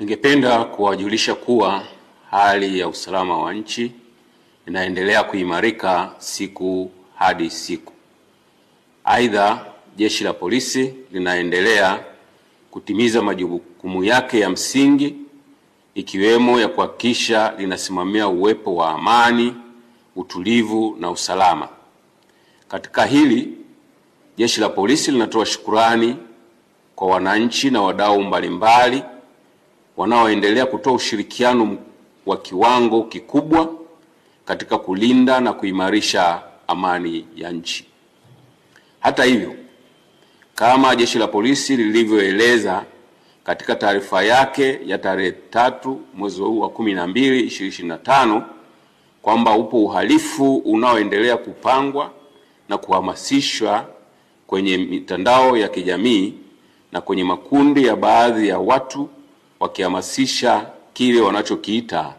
Ningependa kuwajulisha kuwa hali ya usalama wa nchi inaendelea kuimarika siku hadi siku. Aidha, Jeshi la Polisi linaendelea kutimiza majukumu yake ya msingi, ikiwemo ya kuhakikisha linasimamia uwepo wa amani, utulivu na usalama. Katika hili, Jeshi la Polisi linatoa shukrani kwa wananchi na wadau mbalimbali wanaoendelea kutoa ushirikiano wa kiwango kikubwa katika kulinda na kuimarisha amani ya nchi. Hata hivyo, kama Jeshi la Polisi lilivyoeleza katika taarifa yake ya tarehe 3 mwezi wa 12 2025 kwamba upo uhalifu unaoendelea kupangwa na kuhamasishwa kwenye mitandao ya kijamii na kwenye makundi ya baadhi ya watu wakihamasisha kile wanachokiita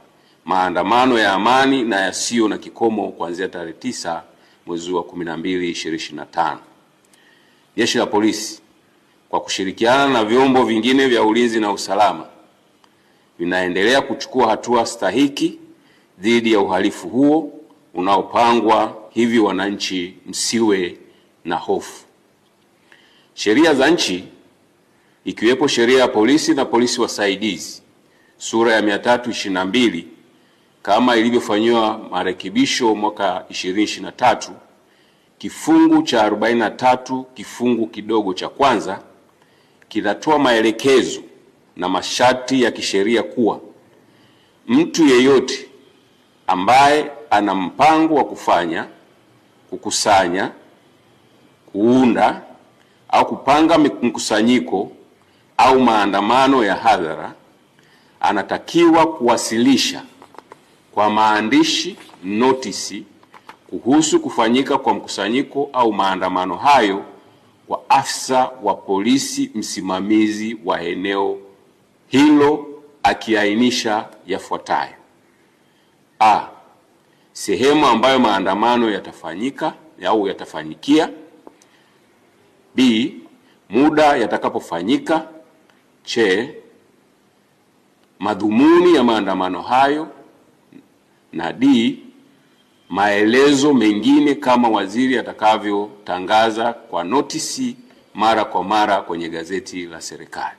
maandamano ya amani na yasiyo na kikomo kuanzia tarehe 9 mwezi wa 12 2025. Jeshi la Polisi kwa kushirikiana na vyombo vingine vya ulinzi na usalama vinaendelea kuchukua hatua stahiki dhidi ya uhalifu huo unaopangwa, hivi wananchi msiwe na hofu. Sheria za nchi ikiwepo sheria ya polisi na polisi wasaidizi sura ya 322 kama ilivyofanywa marekebisho mwaka 2023, kifungu cha 43 kifungu kidogo cha kwanza kinatoa maelekezo na masharti ya kisheria kuwa mtu yeyote ambaye ana mpango wa kufanya, kukusanya, kuunda au kupanga mkusanyiko au maandamano ya hadhara anatakiwa kuwasilisha kwa maandishi notisi kuhusu kufanyika kwa mkusanyiko au maandamano hayo kwa afisa wa polisi msimamizi wa eneo hilo, akiainisha yafuatayo: A, sehemu ambayo maandamano yatafanyika au yatafanyikia; B, muda yatakapofanyika; C, madhumuni ya maandamano hayo; na D, maelezo mengine kama waziri atakavyotangaza kwa notisi mara kwa mara kwenye gazeti la serikali.